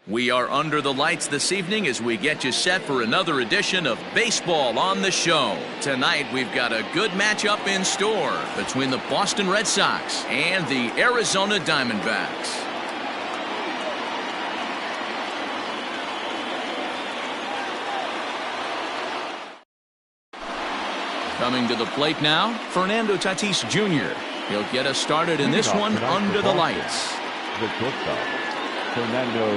We are under the lights this evening as we get you set for another edition of Baseball on the Show. Tonight we've got a good matchup in store between the Boston Red Sox and the Arizona Diamondbacks. Coming to the plate now, Fernando Tatis Jr. He'll get us started in this one under the lights.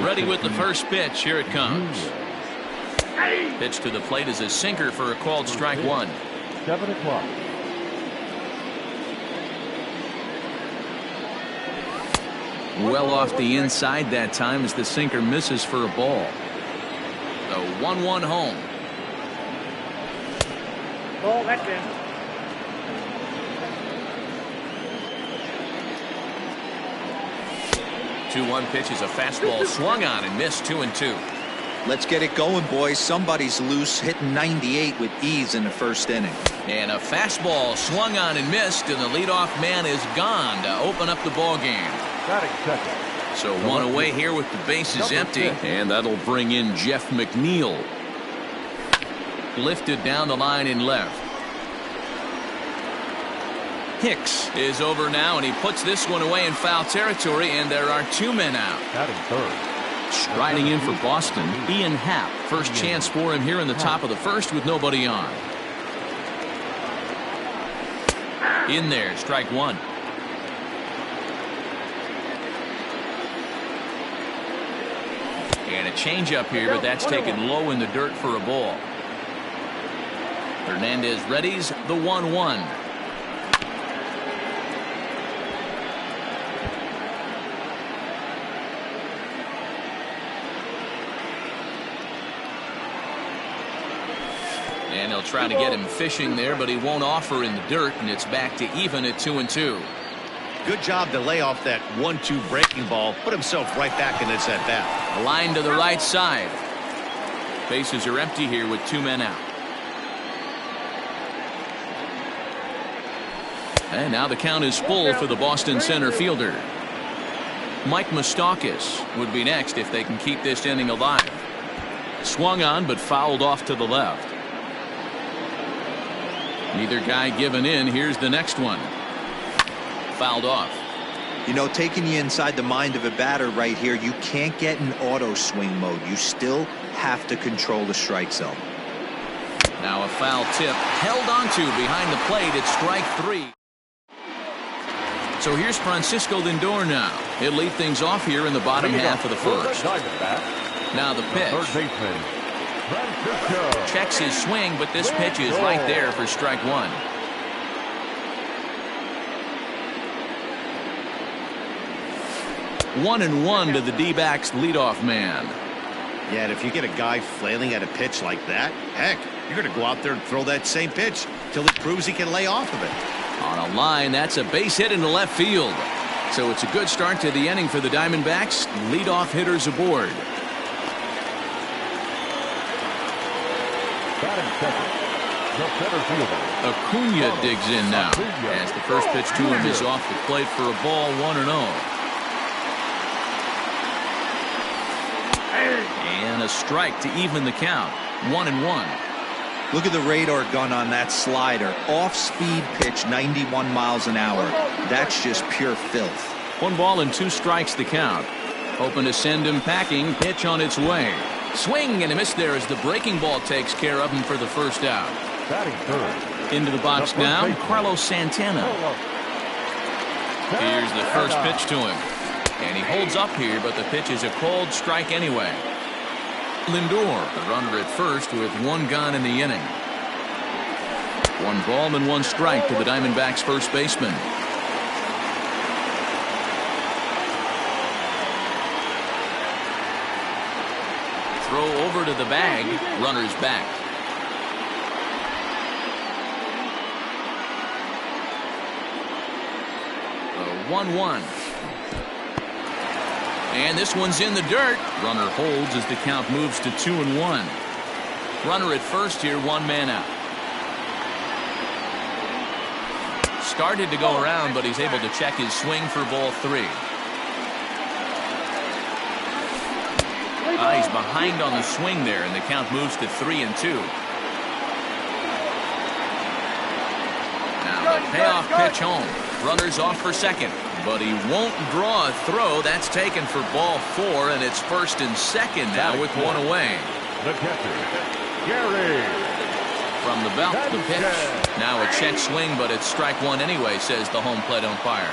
Ready with the first pitch. Here it comes. Pitch to the plate is a sinker for a called strike one. 7 o'clock. Well off the inside that time as the sinker misses for a ball. The 1-1 home. Ball, that's in. 2-1 pitch is a fastball swung on and missed. 2-2. Let's get it going, boys. Somebody's loose, hitting 98 with ease in the first inning. And a fastball swung on and missed, and the leadoff man is gone to open up the ball game. So one away here with the bases empty, and that'll bring in Jeff McNeil. Lifted down the line in left. Hicks is over now, and he puts this one away in foul territory, and there are 2 men out. Striding in for Boston, Ian Happ. First chance for him here in the top of the first with nobody on. In there, strike one. And a changeup here, but that's taken low in the dirt for a ball. Hernandez readies the 1-1. And he'll try to get him fishing there, but he won't offer in the dirt, and it's back to even at 2-2. Good job to lay off that 1-2 breaking ball, put himself right back in this at bat. A line to the right side. Bases are empty here with 2 men out. And now the count is full for the Boston center fielder. Mike Moustakas would be next if they can keep this inning alive. Swung on but fouled off to the left. Neither guy giving in. Here's the next one. Fouled off. You know, taking you inside the mind of a batter right here, you can't get in auto swing mode. You still have to control the strike zone. Now a foul tip held onto behind the plate at strike 3. So here's Francisco Lindor now. He'll lead things off here in the bottom half of the first. Now the pitch. Checks his swing, but this pitch is right there for strike one. One and one to the D-backs leadoff man. Yeah, and if you get a guy flailing at a pitch like that, heck, you're going to go out there and throw that same pitch till he proves he can lay off of it. On a line, that's a base hit into left field. So it's a good start to the inning for the Diamondbacks. Leadoff hitters aboard. Acuna digs in now as the first pitch to him is off the plate for a ball. 1-0. And a strike to even the count. 1-1. Look at the radar gun on that slider. Off-speed pitch, 91 miles an hour. That's just pure filth. 1 ball and 2 strikes the count. Hoping to send him packing. Pitch on its way. Swing and a miss there as the breaking ball takes care of him for the first out. Into the box now, Carlos Santana. Here's the first pitch to him. And he holds up here, but the pitch is a cold strike anyway. Lindor, the runner at first with 1 gone in the inning. 1 ball and 1 strike to the Diamondbacks first baseman. Throw over to the bag. Runner's back. The 1-1. And this one's in the dirt. Runner holds as the count moves to 2-1. Runner at first here, 1 man out. Started to go around, but he's able to check his swing for ball 3. He's behind on the swing there, and the count moves to 3-2. Now the payoff pitch home. Runners off for second, but he won't draw a throw. That's taken for ball 4, and it's 1st and 2nd now with 1 away. The catcher, Gary. From the belt, the pitch. Now a check swing, but it's strike 1 anyway, says the home plate umpire.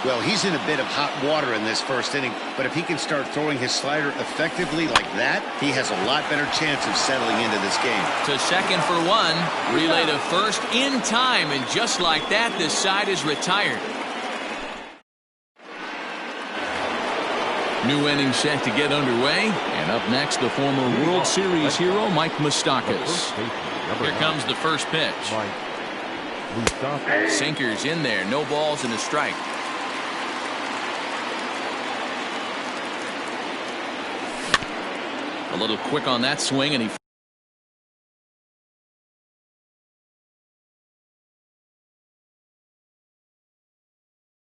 Well, he's in a bit of hot water in this 1st inning, but if he can start throwing his slider effectively like that, he has a lot better chance of settling into this game. To second for 1, relay to 1st in time, and just like that, this side is retired. New inning set to get underway, and up next, the former World Series hero, Mike Moustakas. Here comes the first pitch. Sinkers in there, no balls and a strike. A little quick on that swing, and he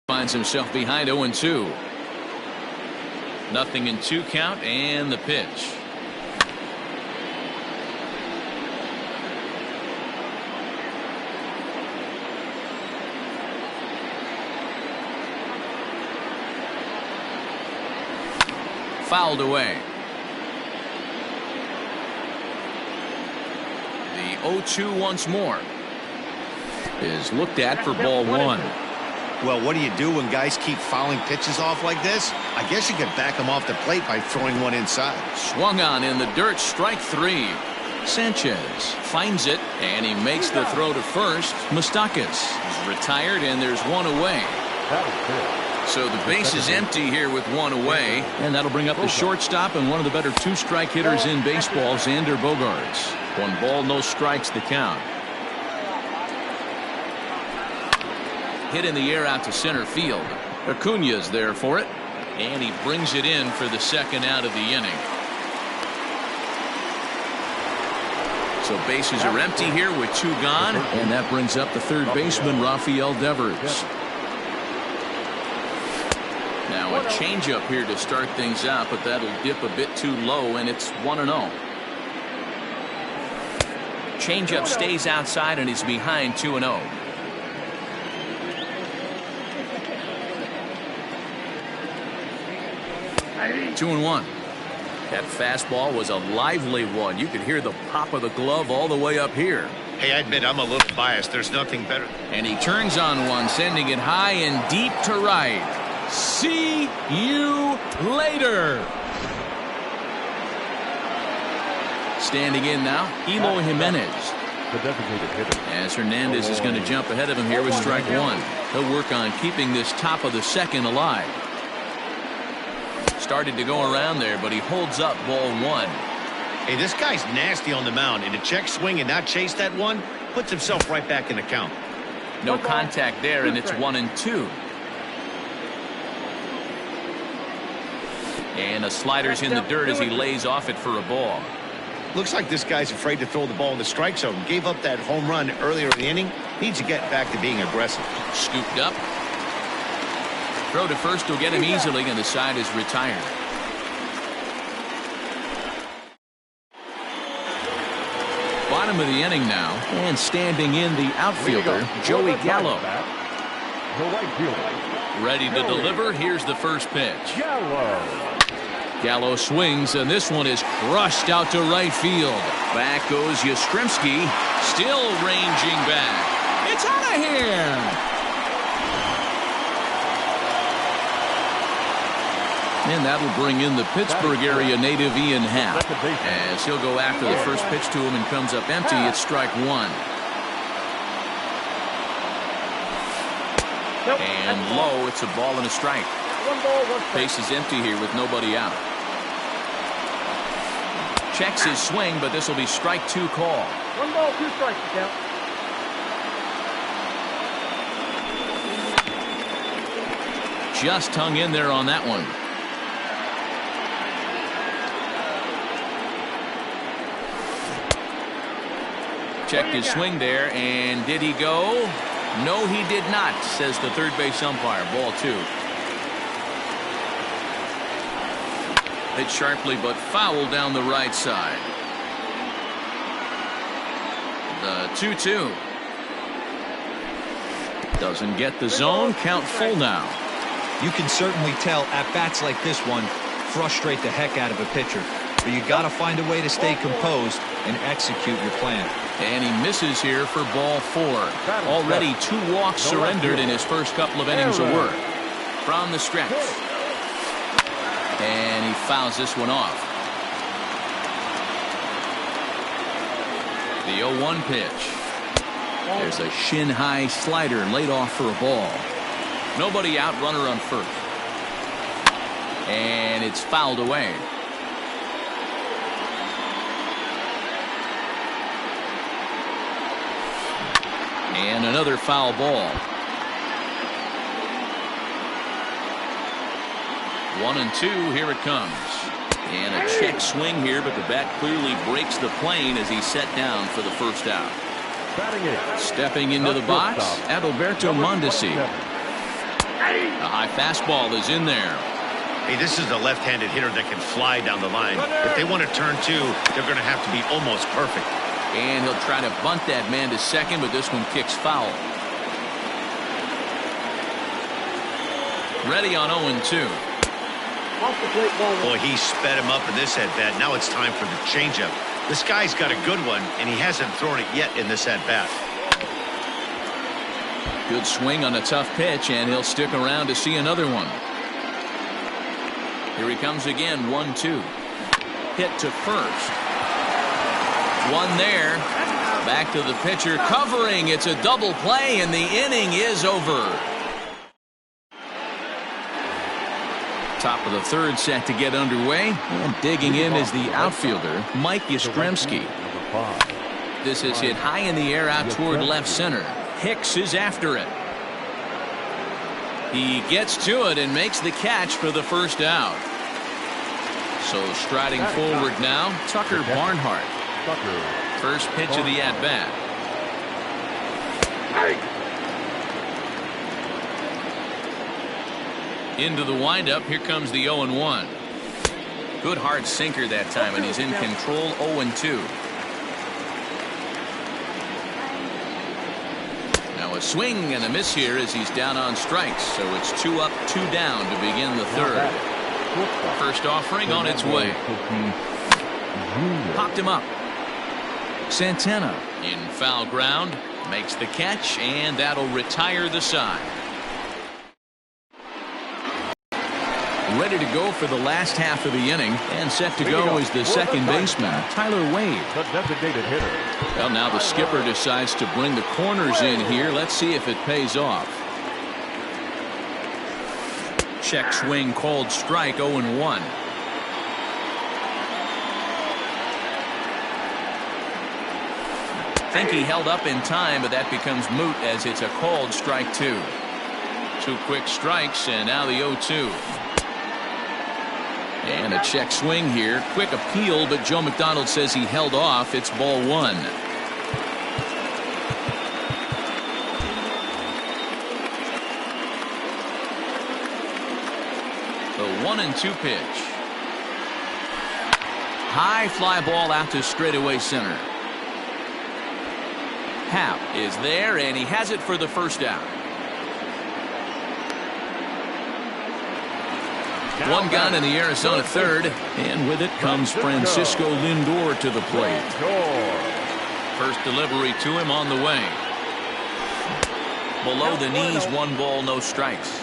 finds himself behind 0-2. 0-2 count, and the pitch. Fouled away. The 0-2 once more is looked at for ball 1. Well, what do you do when guys keep fouling pitches off like this? I guess you could back them off the plate by throwing one inside. Swung on in the dirt, strike 3. Sanchez finds it, and he makes the throw to first. Moustakas is retired, and there's 1 away. So the base is empty here with 1 away, and that'll bring up the shortstop and one of the better 2-strike hitters in baseball, Xander Bogaerts. 1 ball, no strikes, the count. Hit in the air out to center field. Acuna's there for it, and he brings it in for the 2nd out of the inning. So bases are empty here with 2 gone, and that brings up the 3rd baseman, Rafael Devers. Now a changeup here to start things out, but that'll dip a bit too low, and it's 1-0. Changeup stays outside, and he's behind 2-0. 2-1. That fastball was a lively one. You could hear the pop of the glove all the way up here. Hey, I admit I'm a little biased. There's nothing better. And he turns on one, sending it high and deep to right. See you later. Standing in now, Eloy Jimenez. The designated hitter. As Hernandez is going to jump ahead of him here with strike 1. He'll work on keeping this top of the 2nd alive. Started to go around there, but he holds up ball 1. Hey, this guy's nasty on the mound, and to check swing and not chase that one puts himself right back in the count. No contact there, and it's 1-2. And a slider's in the dirt as he lays off it for a ball. Looks like this guy's afraid to throw the ball in the strike zone. Gave up that home run earlier in the inning. Needs to get back to being aggressive. Scooped up. Throw to first will get him easily, and the side is retired. Bottom of the inning now, and standing in the outfielder, Joey Gallo. The right fielder. Ready to deliver. Here's the first pitch. Gallo. Gallo swings, and this one is crushed out to right field. Back goes Yastrzemski, still ranging back. It's out of here. And that'll bring in the Pittsburgh area native Ian Happ. As he'll go after the first pitch to him and comes up empty, it's strike 1. And low, it's a ball and a strike. Base is empty here with nobody out. Checks his swing, but this will be strike 2 call. 1 ball, 2 strikes, count. Just hung in there on that one. Checked his swing there, and did he go? No, he did not, says the third base umpire. Ball 2. Hit sharply but foul down the right side. The 2-2. Doesn't get the zone. Count full now. You can certainly tell at-bats like this one frustrate the heck out of a pitcher. But you got to find a way to stay composed and execute your plan. And he misses here for ball 4. Already 2 walks surrendered in his first couple of innings of work. From the stretch. And he fouls this one off. The 0-1 pitch. There's a shin-high slider laid off for a ball. Nobody out, runner on first. And it's fouled away. And another foul ball. 1-2, here it comes. And a check swing here, but the bat clearly breaks the plane as he's set down for the first out. Stepping into the box, Adalberto Mondesi. A high fastball is in there. Hey, this is a left-handed hitter that can fly down the line. If they want to turn 2, they're going to have to be almost perfect. And he'll try to bunt that man to second, but this one kicks foul. Ready on 0-2. Boy, he sped him up in this at-bat. Now it's time for the changeup. This guy's got a good one, and he hasn't thrown it yet in this at-bat. Good swing on a tough pitch, and he'll stick around to see another one. Here he comes again, 1-2. Hit to first. One there. Back to the pitcher, covering. It's a double play, and the inning is over. Top of the third set to get underway. And digging in is the outfielder, Mike Yastrzemski. This is hit high in the air out toward left center. Hicks is after it. He gets to it and makes the catch for the first out. So striding forward now, Tucker Barnhart. First pitch of the at-bat. Into the windup. Here comes the 0-1. Good hard sinker that time, and he's in control. 0-2. Now a swing and a miss here as he's down on strikes. So it's 2 up, 2 down to begin the third. First offering on its way. Popped him up. Santana in foul ground. Makes the catch, and that'll retire the side. Ready to go for the last half of the inning, and set to go is the second baseman, Tyler Wade. The designated hitter. Well, now the skipper decides to bring the corners in here. Let's see if it pays off. Check swing called strike. 0-1. Think he held up in time, but that becomes moot as it's a called strike 2. 2 quick strikes, and now the 0-2. And a check swing here. Quick appeal, but Joe McDonald says he held off. It's ball 1. The 1-2 pitch. High fly ball out to straightaway center. Happ is there, and he has it for the first out. One gun in the Arizona third, and with it comes Francisco Lindor to the plate. First delivery to him on the way. Below the knees, 1 ball, no strikes.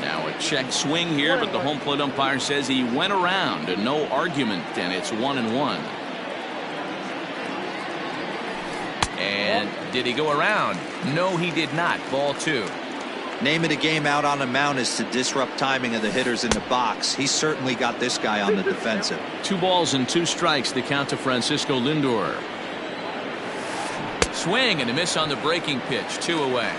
Now a check swing here, but the home plate umpire says he went around, and no argument, and it's 1-1. And did he go around? No, he did not. Ball 2. Name of the game out on the mound is to disrupt timing of the hitters in the box. He's certainly got this guy on the defensive. 2 balls and 2 strikes, the count to Francisco Lindor. Swing and a miss on the breaking pitch. 2 away.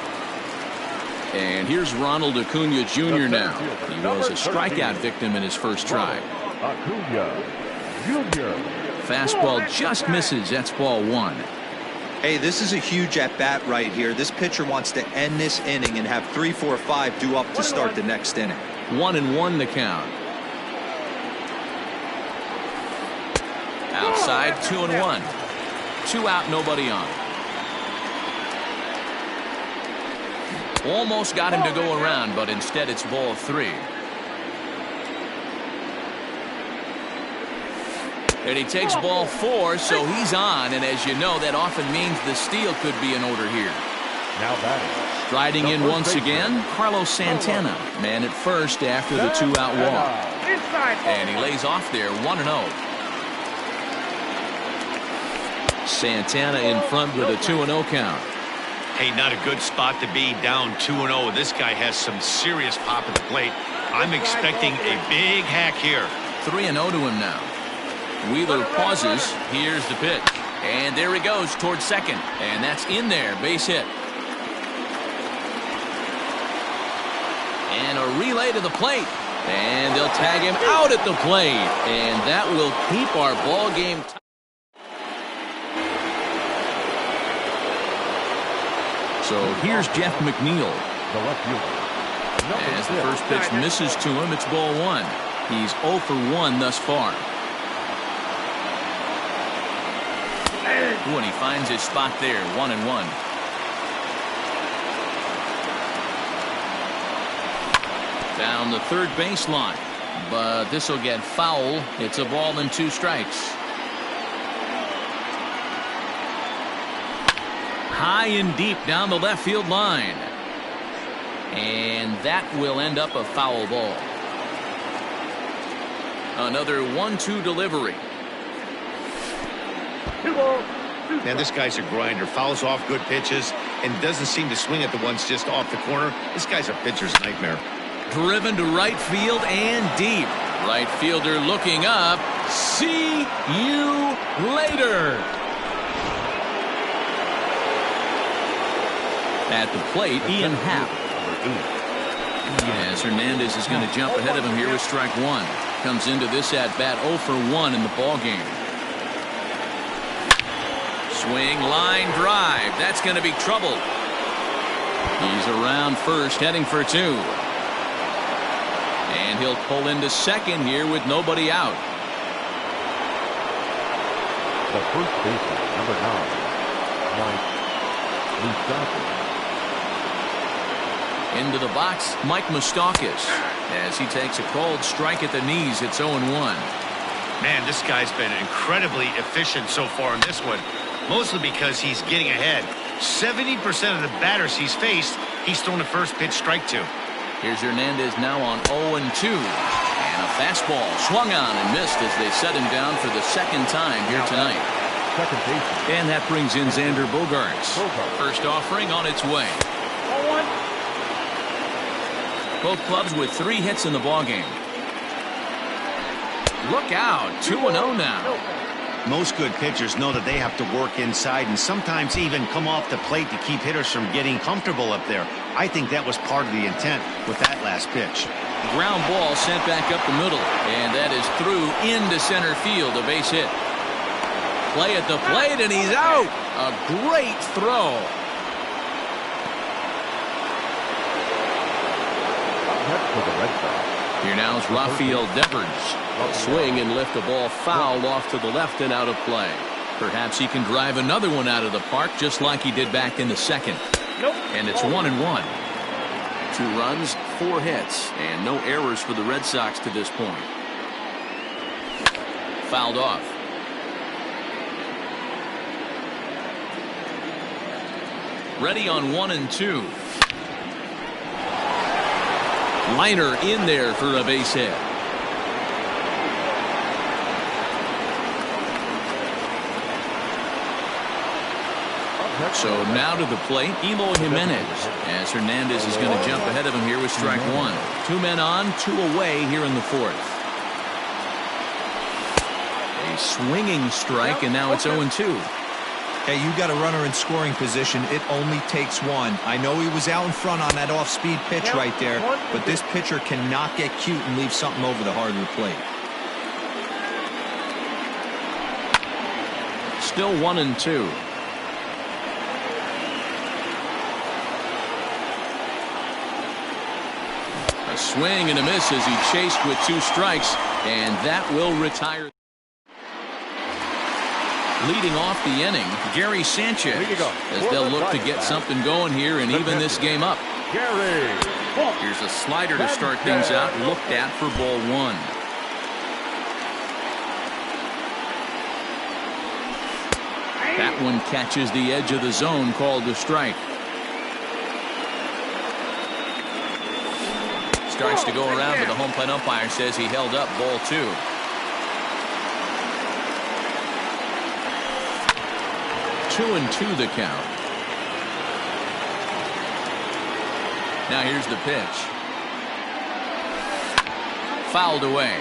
And here's Ronald Acuna Jr. now. He was a strikeout victim in his first try. Acuna Jr. Fastball just misses. That's ball 1. Hey, this is a huge at-bat right here. This pitcher wants to end this inning and have 3, 4, 5 due up to start the next inning. 1-1 to count. Outside, 2-1. 2 out, nobody on. Almost got him to go around, but instead it's ball 3. And he takes ball 4, so he's on. And as you know, that often means the steal could be in order here. Now batting. Striding in once again, Carlos Santana. Man at first after the 2-out walk. And he lays off there, 1-0. Santana in front with a 2-0 count. Hey, not a good spot to be, down 2-0. This guy has some serious pop at the plate. I'm expecting a big hack here. 3-0 to him now. Wheeler pauses. Here's the pitch. And there he goes towards second. And that's in there. Base hit. And a relay to the plate. And they'll tag him out at the plate. And that will keep our ball game tight. So here's Jeff McNeil. The left fielder. As the first pitch misses to him, it's ball 1. He's 0 for 1 thus far. And he finds his spot there, 1-1. Down the third baseline, but this will get foul. It's a ball and 2 strikes. High and deep down the left field line. And that will end up a foul ball. Another 1-2 delivery. 2 balls. Man, this guy's a grinder. Fouls off good pitches and doesn't seem to swing at the ones just off the corner. This guy's a pitcher's nightmare. Driven to right field and deep. Right fielder looking up. See you later. At the plate, Ian Happ. As Hernandez is going to jump ahead of him here with strike 1. Comes into this at bat 0 for 1 in the ball game. Swing, line drive. That's going to be trouble. He's around first, heading for 2. And he'll pull into second here with nobody out. The first baseman, number 9, Mike Moustakas. Into the box, Mike Moustakas. As he takes a cold strike at the knees, it's 0-1. Man, this guy's been incredibly efficient so far in this one. Mostly because he's getting ahead. 70% of the batters he's faced, he's thrown the first pitch strike to. Here's Hernandez now on 0-2. And a fastball swung on and missed as they set him down for the second time here tonight. Second baseman. And that brings in Xander Bogaerts. First offering on its way. 0-1. Both clubs with 3 hits in the ballgame. Look out, 2-0 now. Most good pitchers know that they have to work inside and sometimes even come off the plate to keep hitters from getting comfortable up there. I think that was part of the intent with that last pitch. Ground ball sent back up the middle, and that is through into center field, a base hit. Play at the plate, and he's out. A great throw. Next for the Red Sox. Here now is Rafael Devers. A swing and lift the ball foul off to the left and out of play. Perhaps he can drive another one out of the park just like he did back in the second. Nope. And it's 1-1. 2 runs, 4 hits, and no errors for the Red Sox to this point. Fouled off. Ready on 1-2. Liner in there for a base hit. So now to the plate, Eloy Jimenez, as Hernandez is going to jump ahead of him here with strike 1. 2 men on, 2 away here in the 4th. A swinging strike, and now it's 0-2. Hey, you got a runner in scoring position. It only takes 1. I know he was out in front on that off-speed pitch right there, but this pitcher cannot get cute and leave something over the hardwood plate. Still 1-2. A swing and a miss as he chased with 2 strikes, and that will retire. Leading off the inning, Gary Sanchez, as they'll look to get something going here and even this game up. Here's a slider to start things out, looked at for ball 1. That one catches the edge of the zone, called a strike. Starts to go around, but the home plate umpire says he held up ball 2. 2-2 the count. Now here's the pitch. Fouled away.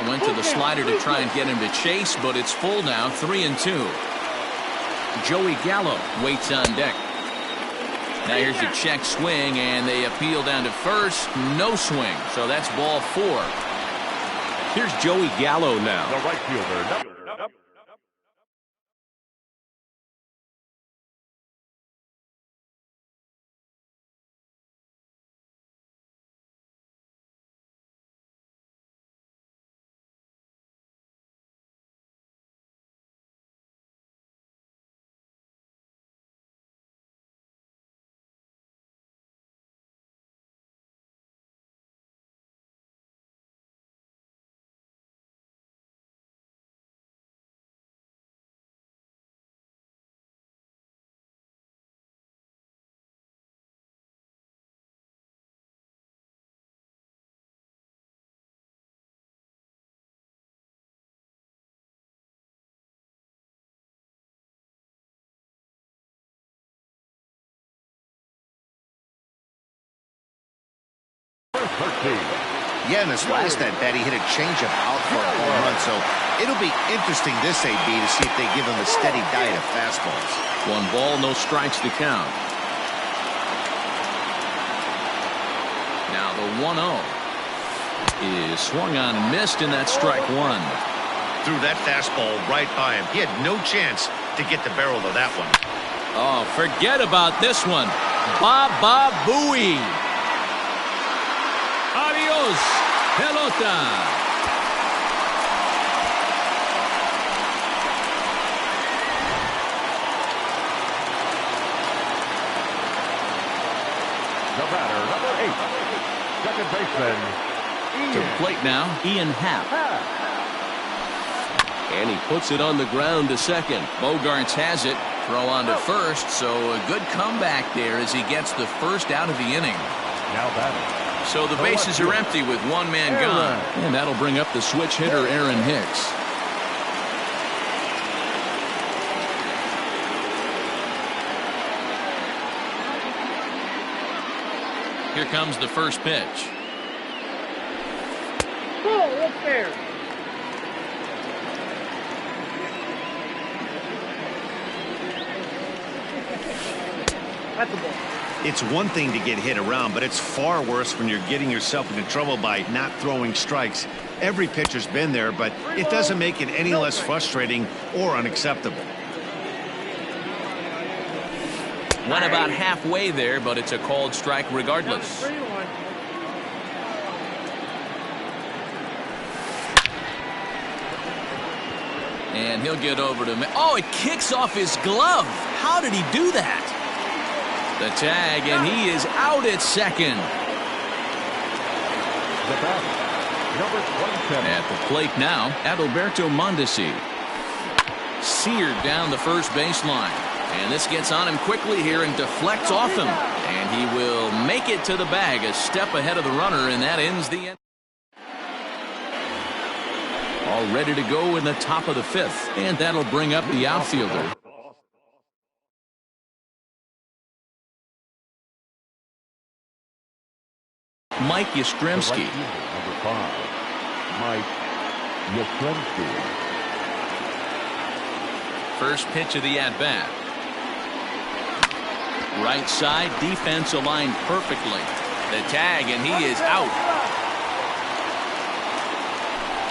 Went to the slider to try and get him to chase, but it's full now, 3-2. Joey Gallo waits on deck. Now here's a check swing, and they appeal down to first. No swing, so that's ball 4. Here's Joey Gallo now. The right fielder. Yeah, in his last at bat, he hit a changeup out for a home run, so it'll be interesting this AB to see if they give him a steady diet of fastballs. 1 ball, no strikes to count. Now the 1-0 is swung on and missed, and that's strike 1. Threw that fastball right by him. He had no chance to get the barrel of that one. Oh, forget about this one. Baba Booey. Adios, pelota. The batter, number 8, second baseman, To the plate now, Ian Happ. And he puts it on the ground to second. Bogarts has it. Throw on to first, so a good comeback there as he gets the first out of the inning. now batting. So the bases are empty with 1 man gone. And that'll bring up the switch hitter, Aaron Hicks. Here comes the first pitch. Ball up there. That's a ball. It's one thing to get hit around, but it's far worse when you're getting yourself into trouble by not throwing strikes. Every pitcher's been there, but it doesn't make it any less frustrating or unacceptable. Went about halfway there, but it's a called strike regardless. And he'll get over to me. Oh, it kicks off his glove. How did he do that? The tag, and he is out at second. The batter, number 27. At the plate now, Adalberto Mondesi. Seared down the first baseline. And this gets on him quickly here and deflects off him. And he will make it to the bag, a step ahead of the runner, and that ends the end. All ready to go in the top of the 5th. And that'll bring up the outfielder. Mike Yastrzemski. Number 5, Mike Yastrzemski. First pitch of the at-bat. Right side, defense aligned perfectly. The tag, and he is out.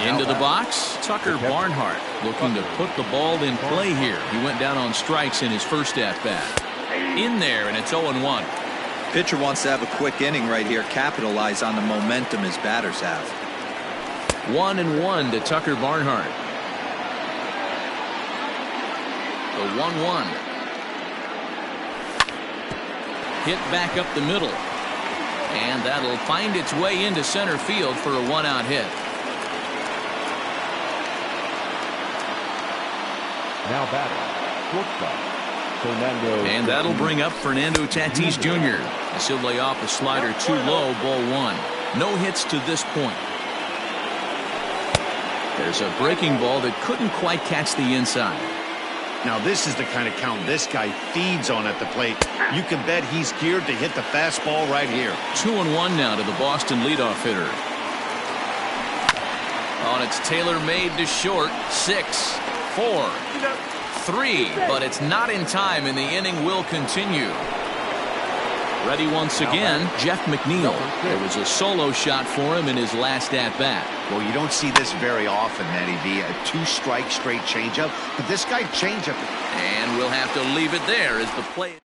Into the box, Tucker Barnhart looking to put the ball in play here. He went down on strikes in his first at-bat. In there, and it's 0-1. Pitcher wants to have a quick inning right here, capitalize on the momentum his batters have. 1-1 to Tucker Barnhart. The 1-1. Hit back up the middle. And that'll find its way into center field for a one-out hit. Now batting, shortstop, Fernando. And that'll bring up Fernando Tatis Jr. As he'll lay off a slider too low, ball one. No hits to this point. There's a breaking ball that couldn't quite catch the inside. Now this is the kind of count this guy feeds on at the plate. You can bet he's geared to hit the fastball right here. 2-1 now to the Boston leadoff hitter. Oh, and it's tailor-made to short. 6, 4, 3, but it's not in time, and the inning will continue. Ready once again, Jeff McNeil. It was a solo shot for him in his last at-bat. Well, you don't see this very often, Matty V. A two-strike straight changeup, but this guy changeup. And we'll have to leave it there as the play.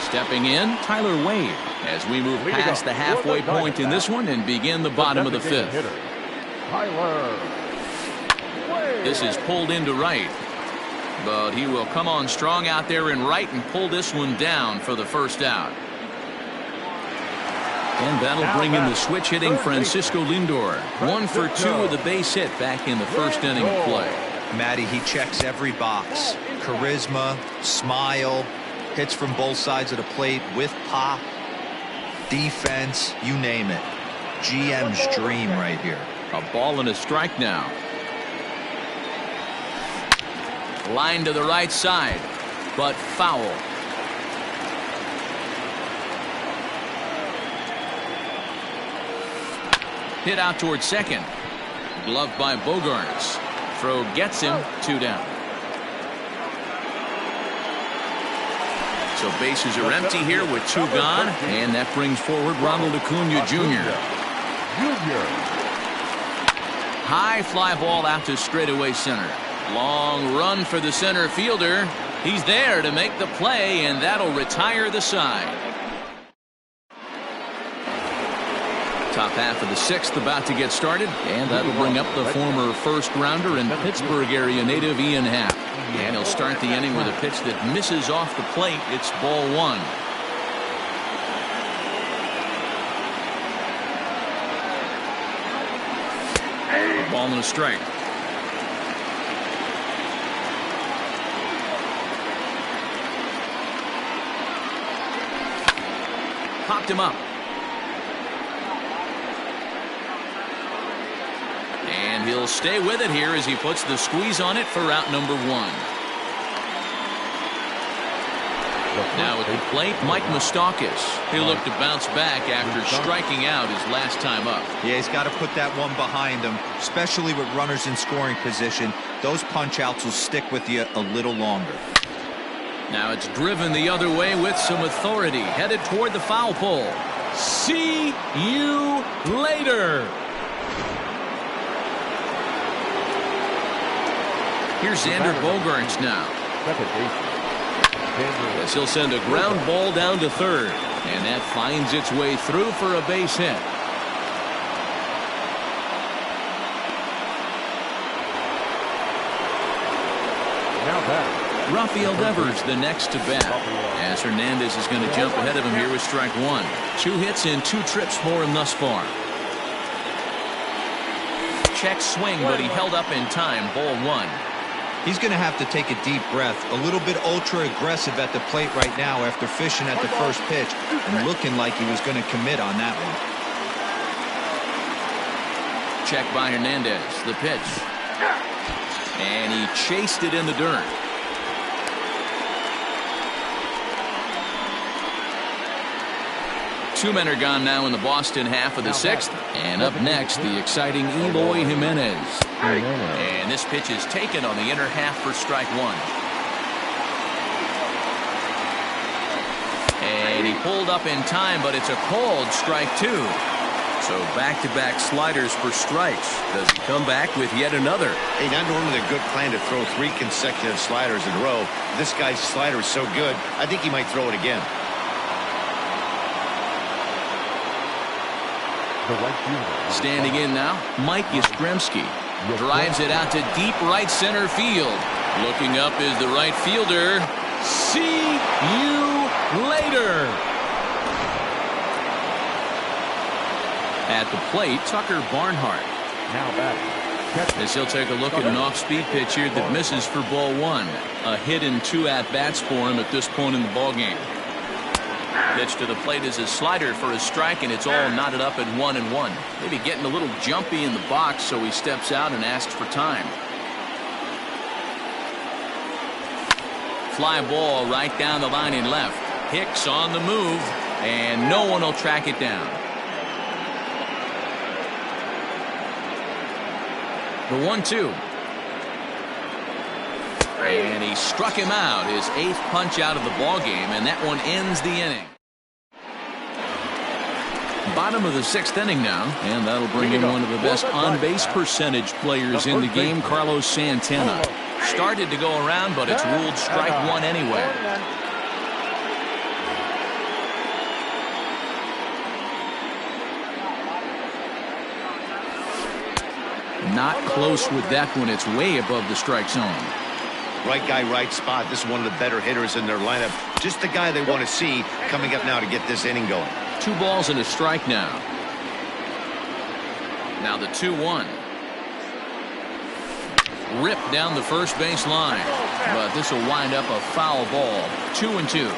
Stepping in, Tyler Wade, as we move past the halfway point in this one and begin the bottom of the fifth. Tyler Wade. This is pulled into right, but he will come on strong out there in right and pull this one down for the first out. And that'll bring in the switch-hitting Francisco Lindor. 1 for 2 with a base hit back in the first inning of play. Matty, he checks every box. Charisma, smile, hits from both sides of the plate with pop, defense, you name it. GM's dream right here. A ball and a strike now. Line to the right side, but foul. Hit out towards second. Gloved by Bogaerts. Throw gets him. 2 down. So bases are empty here with 2 gone, and that brings forward Ronald Acuna Jr. High fly ball out to straightaway center. Long run for the center fielder. He's there to make the play, and that'll retire the side. Top half of the 6th about to get started, and that'll bring up the former first-rounder and Pittsburgh area native Ian Happ. And he'll start the inning with a pitch that misses off the plate. It's ball 1. A ball and a strike. Popped him up. And he'll stay with it here as he puts the squeeze on it for out number 1. Now at the plate, Mike Moustakas. He'll look to bounce back after striking out his last time up. Yeah, he's got to put that one behind him, especially with runners in scoring position. Those punch-outs will stick with you a little longer. Now it's driven the other way with some authority, headed toward the foul pole. See you later. Here's Xander Bogaerts now. As he'll send a ground ball down to third, and that finds its way through for a base hit. Now back. Rafael Devers the next to bat, as Hernandez is going to jump ahead of him here with strike 1. 2 hits and 2 trips for him thus far. Check swing, but he held up in time. Ball 1. He's going to have to take a deep breath. A little bit ultra aggressive at the plate right now after fishing at the first pitch and looking like he was going to commit on that one. Check by Hernandez. The pitch. And he chased it in the dirt. Two men are gone now in the Boston half of the 6th. And up next, the exciting Eloy Jimenez. And this pitch is taken on the inner half for strike 1. And he pulled up in time, but it's a called strike 2. So back-to-back sliders for strikes. Does he come back with yet another? Hey, not normally a good plan to throw 3 consecutive sliders in a row. This guy's slider is so good, I think he might throw it again. Standing in now, Mike Yastrzemski drives it out to deep right center field. Looking up is the right fielder. See you later. At the plate, Tucker Barnhart. Now back. As he'll take a look at an off-speed pitch here that misses for ball 1. A hit and 2 at-bats for him at this point in the ballgame. Pitch to the plate is a slider for a strike, and it's all knotted up at 1-1. Maybe getting a little jumpy in the box, so he steps out and asks for time. Fly ball right down the line in left. Hicks on the move, and no one will track it down. The 1-2. And he struck him out, his 8th punch out of the ball game, and that one ends the inning. Bottom of the 6th inning now, and that'll bring in one of the best on-base percentage players in the game, Carlos Santana. Started to go around, but it's ruled strike 1 anyway. Not close with that one. It's way above the strike zone. Right guy, right spot. This is one of the better hitters in their lineup. Just the guy they want to see coming up now to get this inning going. 2 balls and a strike now. Now the 2-1. Ripped down the first base line. But this will wind up a foul ball. 2-2.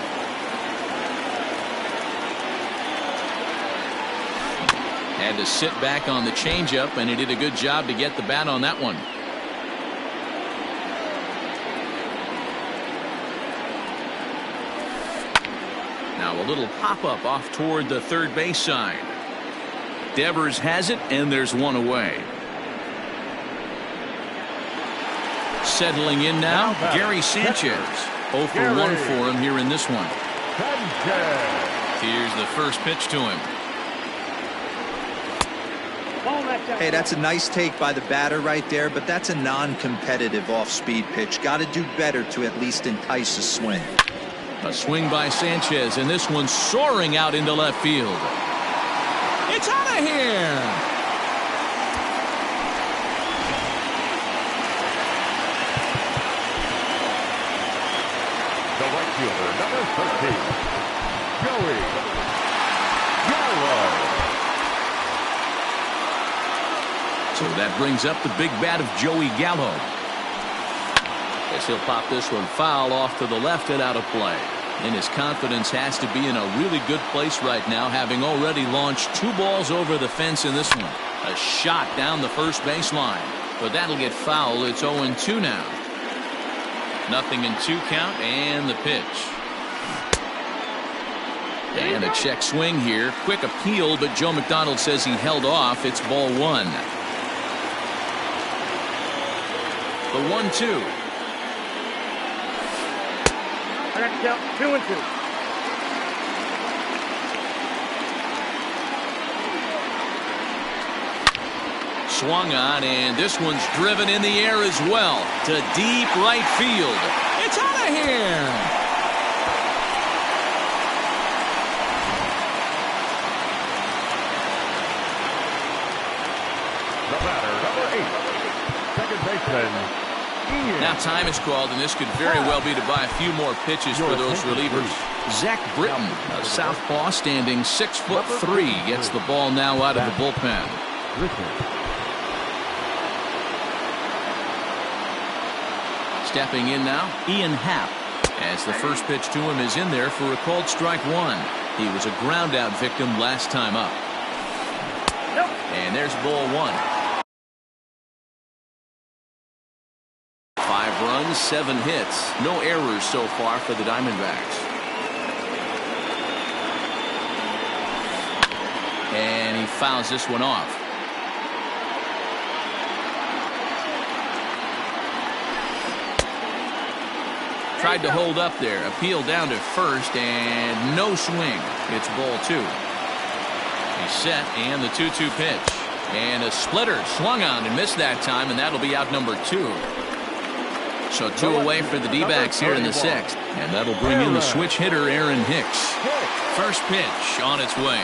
Had to sit back on the changeup, and he did a good job to get the bat on that one. Now a little pop-up off toward the third base side. Devers has it, and there's one away. Settling in now, Gary Sanchez. 0 for 1 for him here in this one. Here's the first pitch to him. Hey, that's a nice take by the batter right there, but that's a non-competitive off-speed pitch. Got to do better to at least entice a swing. A swing by Sanchez, and this one soaring out into left field. It's out of here. The right fielder, number 13, Joey Gallo. So that brings up the big bat of Joey Gallo. As he'll pop this one foul off to the left and out of play. And his confidence has to be in a really good place right now, having already launched 2 balls over the fence in this one. A shot down the first baseline, but that'll get foul. It's 0-2 now. 0-2 count, and the pitch. And a check swing here. Quick appeal, but Joe McDonald says he held off. It's ball 1. The 1-2. I got to count 2-2. Swung on, and this one's driven in the air as well to deep right field. It's out of here. The batter, number 8, second baseman. Now time is called, and this could very well be to buy a few more pitches for those relievers. Zach Britton, a southpaw standing 6'3", gets the ball now out of the bullpen. Stepping in now, Ian Happ, as the first pitch to him is in there for a called strike 1. He was a ground out victim last time up. And there's ball 1. 5 runs, 7 hits. No errors so far for the Diamondbacks. And he fouls this one off. Tried to hold up there. Appeal down to first, and no swing. It's ball 2. He's set, and the 2-2 pitch. And a splitter swung on and missed that time, and that'll be out number 2. So 2 away for the D-backs here in the 6th. And that'll bring in the switch hitter, Aaron Hicks. First pitch on its way.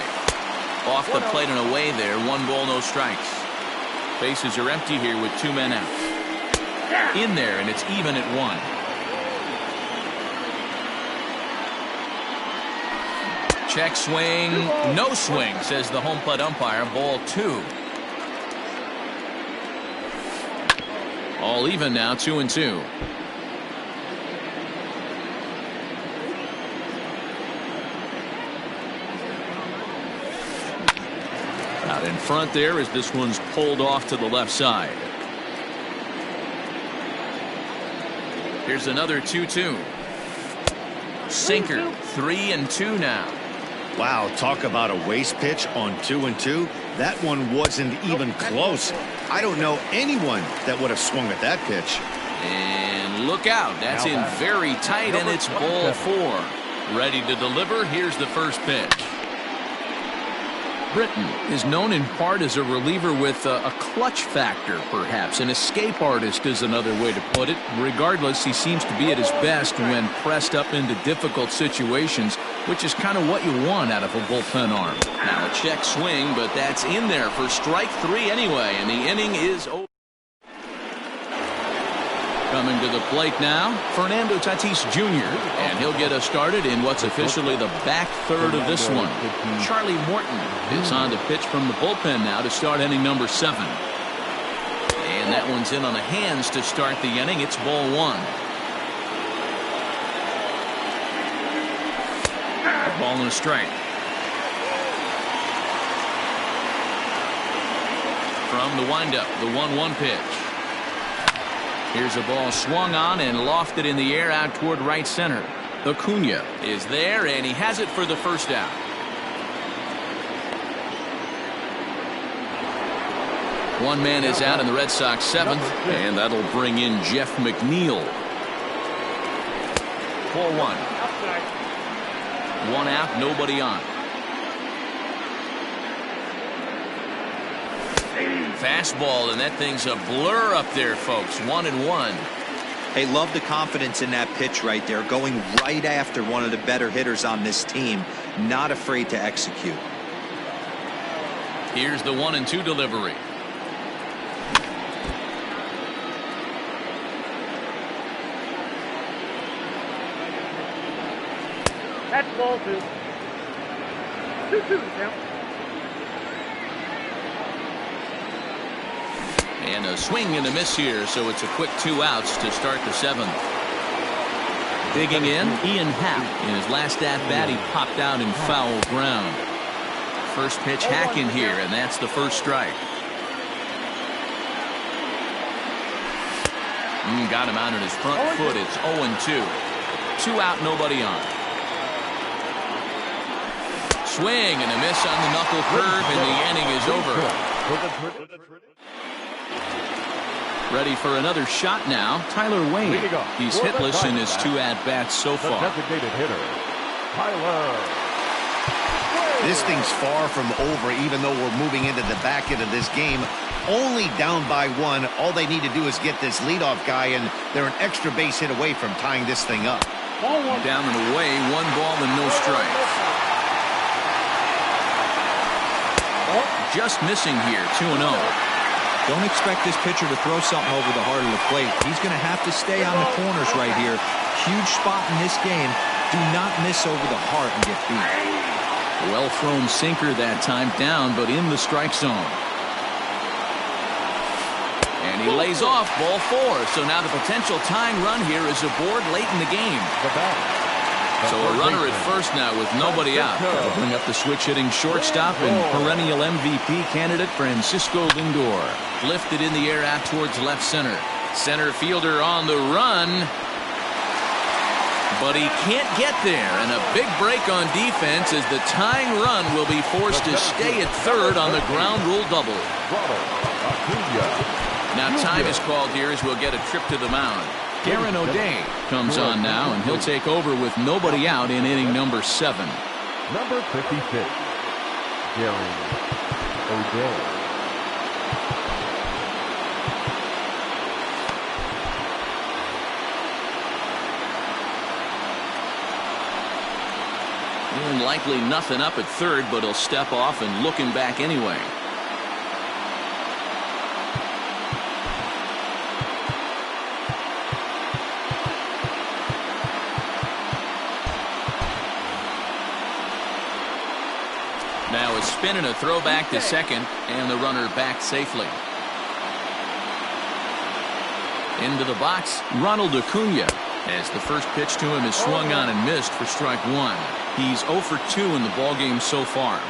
Off the plate and away there. 1 ball, no strikes. Bases are empty here with 2 men out. In there, and it's even at 1. Check swing, no swing, says the home plate umpire. Ball 2. All even now, 2-2. Out in front there as this one's pulled off to the left side. Here's another 2-2. Sinker, 3-2 now. Wow, talk about a waste pitch on 2-2. That one wasn't even close. I don't know anyone that would have swung at that pitch. And look out. That's in very tight, and it's ball 4. Ready to deliver. Here's the first pitch. Britton is known in part as a reliever with a clutch factor, perhaps. An escape artist is another way to put it. Regardless, he seems to be at his best when pressed up into difficult situations, which is kind of what you want out of a bullpen arm. Now a check swing, but that's in there for strike 3 anyway, and the inning is over. Coming to the plate now, Fernando Tatis Jr., and he'll get us started in what's officially the back third of this one. Charlie Morton is on to pitch from the bullpen now to start inning number 7. And that one's in on the hands to start the inning. It's ball 1. Ball and a strike. From the windup, the 1-1 pitch. Here's a ball swung on and lofted in the air out toward right center. Acuna is there, and he has it for the first out. One man is out in the Red Sox 7th, and that'll bring in Jeff McNeil. 4-1. 1 out, nobody on. Fastball, and that thing's a blur up there, folks. 1-1. Hey, love the confidence in that pitch right there. Going right after one of the better hitters on this team. Not afraid to execute. Here's the 1-2 delivery. That's ball 2. 2-2 now. And a swing and a miss here, so it's a quick 2 outs to start the 7th. Digging in, Ian Happ. In his last at-bat, he popped out in foul ground. First pitch hack in here, and that's the first strike. Got him out on his front foot. It's 0-2. 2 out, nobody on. Swing and a miss on the knuckle curve, and the inning is over. Ready for another shot now, Tyler Wayne. He's hitless in his 2 at-bats so far. Designated hitter, Tyler. This thing's far from over, even though we're moving into the back end of this game. Only down by 1. All they need to do is get this leadoff guy, and they're an extra base hit away from tying this thing up. Down and away, 1 ball and no strikes. Just missing here, 2-0. Don't expect this pitcher to throw something over the heart of the plate. He's going to have to stay on the corners right here. Huge spot in this game. Do not miss over the heart and get beat. Well thrown sinker that time, down but in the strike zone. And he lays off, ball 4. So now the potential tying run here is aboard late in the game. So a runner at first now with nobody out. That'll bring up the switch-hitting shortstop and perennial MVP candidate Francisco Lindor. Lifted in the air out towards left center. Center fielder on the run. But he can't get there. And a big break on defense as the tying run will be forced to stay at third on the ground rule double. Now time is called here as we'll get a trip to the mound. Aaron O'Day comes on now, and he'll take over with nobody out in inning number 7. Number 56, And likely nothing up at third, but he'll step off and look him back anyway. Now a spin and a throw back to second, and the runner back safely. Into the box, Ronald Acuna, as the first pitch to him is swung on and missed for strike one. He's 0 for 2 in the ballgame so far.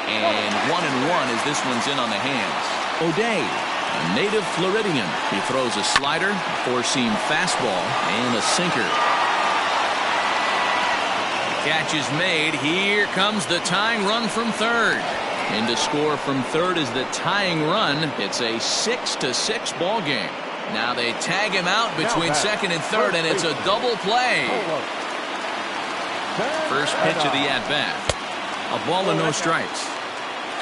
And 1-1 as this one's in on the hands. O'Day, a native Floridian. He throws a slider, a four-seam fastball, and a sinker. Catch is made. Here comes the tying run from third. And to score from third is the tying run. It's a 6-6 ball game. Now they tag him out between second and third, and it's a double play. First pitch of the at-bat. A ball and no strikes.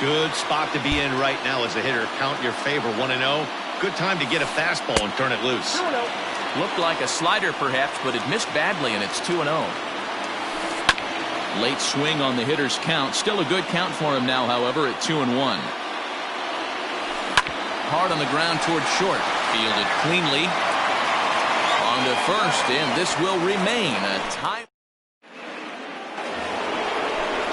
Good spot to be in right now as a hitter. Count your favor, 1-0. Good time to get a fastball and turn it loose. Looked like a slider perhaps, but it missed badly, and it's 2-0. Late swing on the hitter's count. Still a good count for him now, however, at 2-1. Hard on the ground toward short. Fielded cleanly. On to first, and this will remain a tie.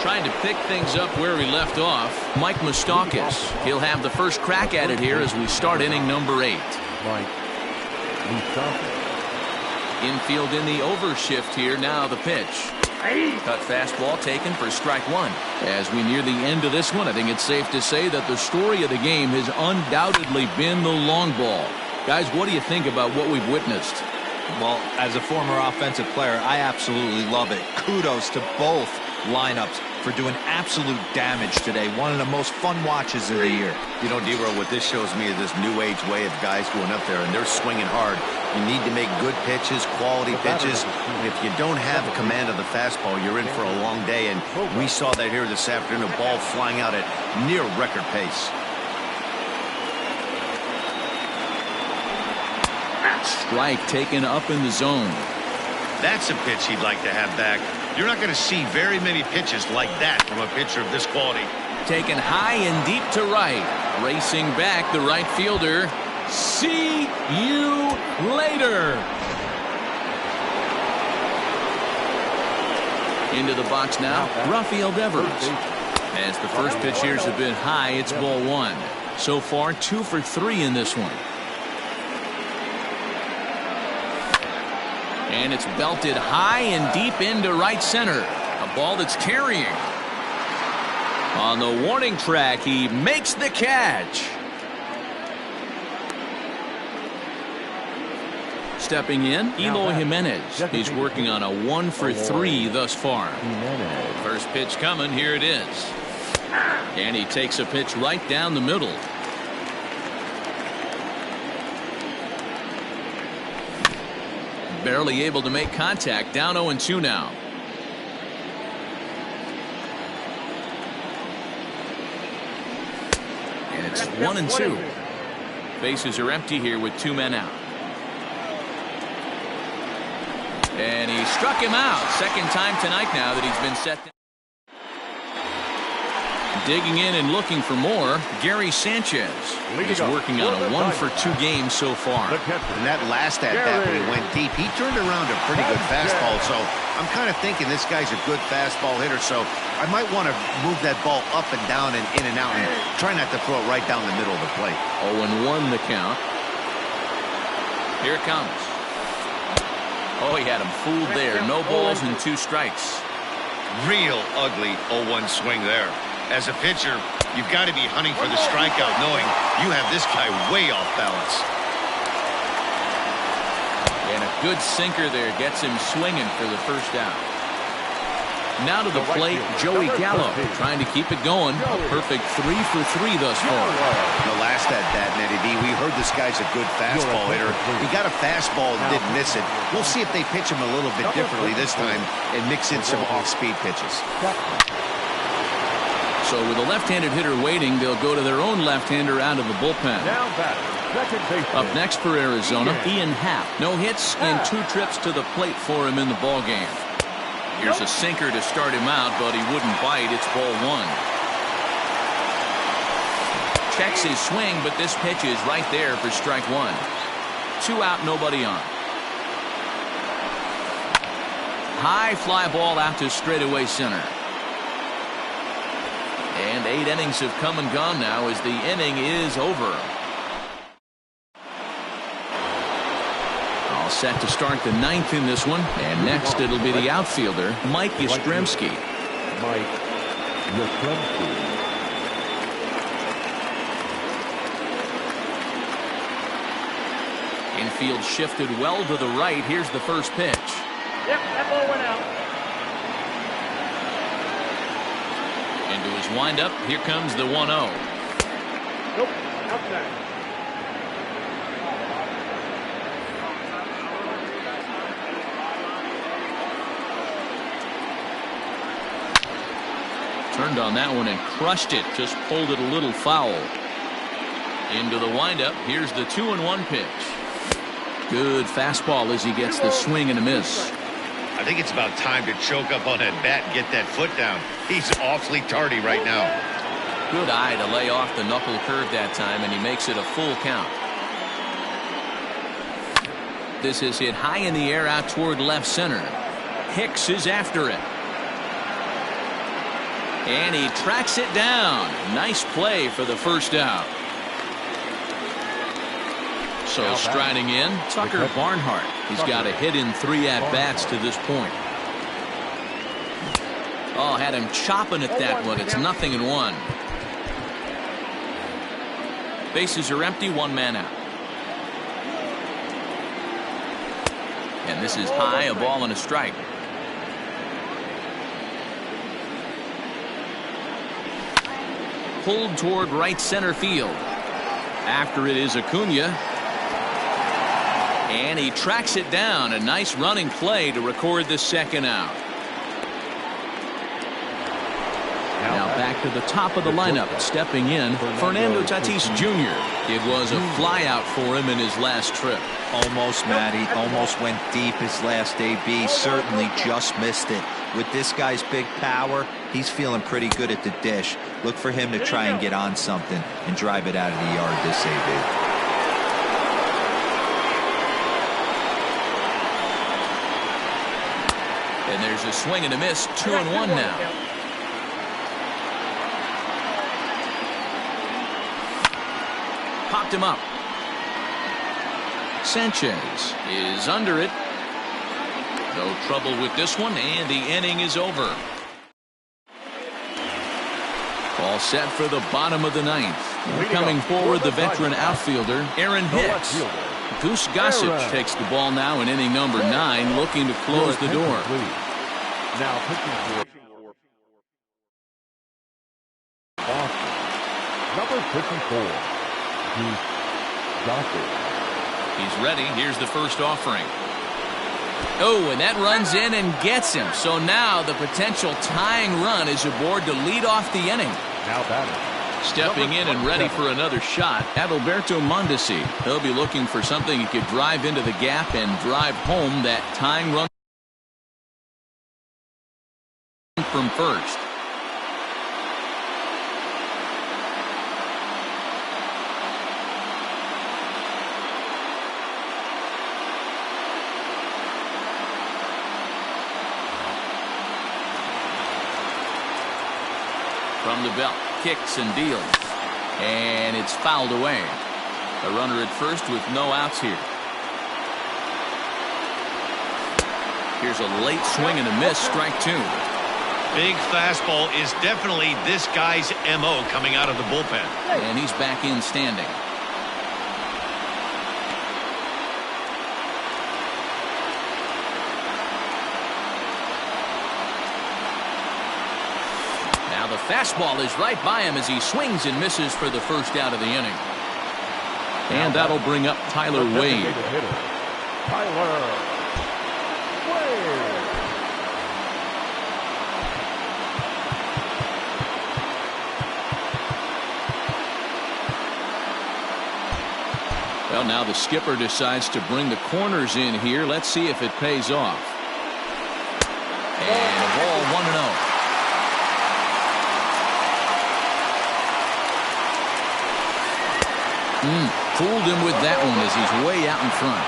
Trying to pick things up where he left off, Mike Moustakas. He'll have the first crack at it here as we start inning number 8. Infield in the overshift here. Now the pitch. Cut fastball taken for strike one. As we near the end of this one, I think it's safe to say that the story of the game has undoubtedly been the long ball. Guys, what do you think about what we've witnessed? Well, as a former offensive player, I absolutely love it. Kudos to both lineups for doing absolute damage today. One of the most fun watches of the year. You know, D-Row, what this shows me is this new age way of guys going up there, and they're swinging hard. You need to make good pitches, quality pitches. And if you don't have command of the fastball, you're in for a long day. And we saw that here this afternoon, a ball flying out at near record pace. Strike taken up in the zone. That's a pitch he'd like to have back. You're not going to see very many pitches like that from a pitcher of this quality. Taken high and deep to right. Racing back, the right fielder. See you later. Into the box now, Rafael Devers. As the first pitch here's a bit high, it's ball one. So far, 2 for 3 in this one. And it's belted high and deep into right center. A ball that's carrying. On the warning track, he makes the catch. Stepping in, Eloy Jimenez. He's working on a 1 for 3 thus far. First pitch coming, here it is. And he takes a pitch right down the middle. Barely able to make contact. Down 0-2 now. And it's 1-2. Bases are empty here with 2 men out. And he struck him out. Second time tonight now that he's been set down. Digging in and looking for more, Gary Sanchez. He's working on a 1 for 2 game so far. And that last at-bat when he went deep, he turned around a pretty good fastball. So I'm kind of thinking this guy's a good fastball hitter. So I might want to move that ball up and down and in and out and try not to throw it right down the middle of the plate. 0-1 the count. Here it comes. Oh, he had him fooled there. No balls and 2 strikes. Real ugly 0-1 swing there. As a pitcher, you've got to be hunting for the strikeout, knowing you have this guy way off balance. And a good sinker there gets him swinging for the first out. Now to the plate, Joey Gallo, trying to keep it going. A perfect 3 for 3 thus far. The last at-bat, Nettie B, we heard this guy's a good fastball hitter. He got a fastball and didn't miss it. We'll see if they pitch him a little bit differently this time and mix in some off-speed pitches. So with a left-handed hitter waiting, they'll go to their own left-hander out of the bullpen. Now batter, second baseman. Up next for Arizona, Ian Happ. No hits and 2 trips to the plate for him in the ballgame. Here's a sinker to start him out, but he wouldn't bite. It's ball 1. Checks his swing, but this pitch is right there for strike 1. 2 out, nobody on. High fly ball out to straightaway center. And 8 innings have come and gone now as the inning is over. All set to start the 9th in this one. And next it'll be the outfielder, Mike Yastrzemski. Mike Yastrzemski. Infield shifted well to the right. Here's the first pitch. Yep, that ball went out. Into his windup. Here comes the 1-0. Nope, outside. Turned on that one and crushed it. Just pulled it a little foul. Into the windup. Here's the 2-1 pitch. Good fastball as he gets the swing and a miss. I think it's about time to choke up on that bat and get that foot down. He's awfully tardy right now. Good eye to lay off the knuckle curve that time, and he makes it a full count. This is hit high in the air out toward left center. Hicks is after it. And he tracks it down. Nice play for the first out. So striding in, Tucker Barnhart. He's got a hit in 3 at-bats to this point. Oh, had him chopping at that one. It's 0-1. Bases are empty, 1 man out. And this is high, a ball and a strike. Pulled toward right center field. After it is Acuna. And he tracks it down. A nice running play to record the second out. Now back to the top of the lineup. Stepping in, Fernando Tatis Jr. It was a flyout for him in his last trip. Almost, Matty. Almost went deep his last AB. Certainly just missed it. With this guy's big power, he's feeling pretty good at the dish. Look for him to try and get on something and drive it out of the yard this AB. And there's a swing and a miss. 2-1 now. Popped him up. Sanchez is under it. No trouble with this one, and the inning is over. All set for the bottom of the 9th. Coming forward, the veteran outfielder, Aaron Hicks. Goose Gossage takes the ball now in inning number 9, looking to close the door. Now pitching for Boston. Number 54, Goose Gossage. He's ready. Here's the first offering. Oh, and that runs in and gets him. So now the potential tying run is aboard to lead off the inning. Now batting. Stepping in and ready for another shot, Adalberto Mondesi. He'll be looking for something he could drive into the gap and drive home that tying run from first. From the belt, kicks and deals. And it's fouled away. A runner at first with no outs here. Here's a late swing and a miss, strike 2. Big fastball is definitely this guy's MO coming out of the bullpen. And he's back in standing. Now the fastball is right by him as he swings and misses for the first out of the inning. And that'll bring up Tyler Wade. Tyler Wade. Well, now the skipper decides to bring the corners in here. Let's see if it pays off. And a ball 1-0. Fooled him with that one as he's way out in front.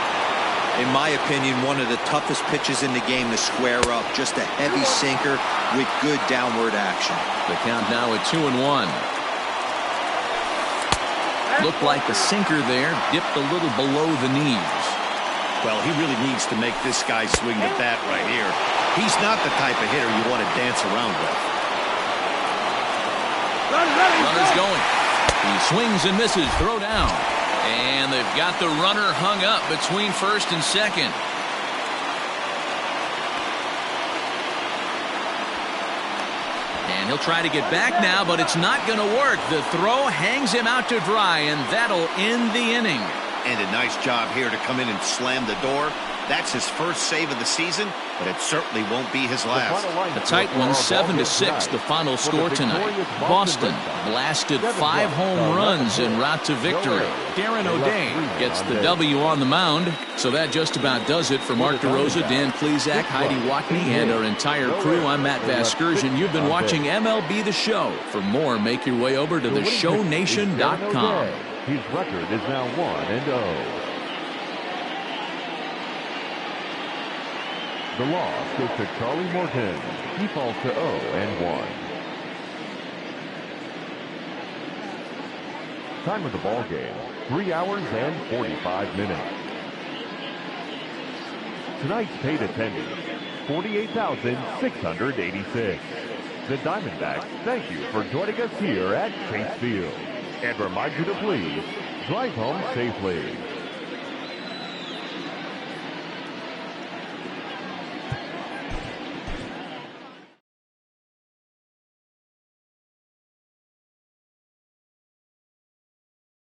In my opinion, one of the toughest pitches in the game to square up. Just a heavy sinker with good downward action. The count now at 2-1. Looked like the sinker there dipped a little below the knees. Well, he really needs to make this guy swing the bat right here. He's not the type of hitter you want to dance around with. Runner's going. He swings and misses. Throw down. And they've got the runner hung up between first and second. And he'll try to get back now, but it's not going to work. The throw hangs him out to dry, and that'll end the inning. And a nice job here to come in and slam the door. That's his first save of the season, but it certainly won't be his last. A tight one, 7-6, the final score tonight. Boston blasted 5 home runs en route to victory. Darren O'Day gets the W on the mound. So that just about does it for Mark DeRosa, Dan Plesac, Heidi Watney, and our entire crew. I'm Matt Vasgersian. You've been watching MLB The Show. For more, make your way over to theshownation.com. His record is now 1-0. The loss goes to Charlie Morton. He falls to 0-1. Time of the ball game, 3 hours and 45 minutes. Tonight's paid attendance, 48,686. The Diamondbacks thank you for joining us here at Chase Field. And remind you to please drive home safely.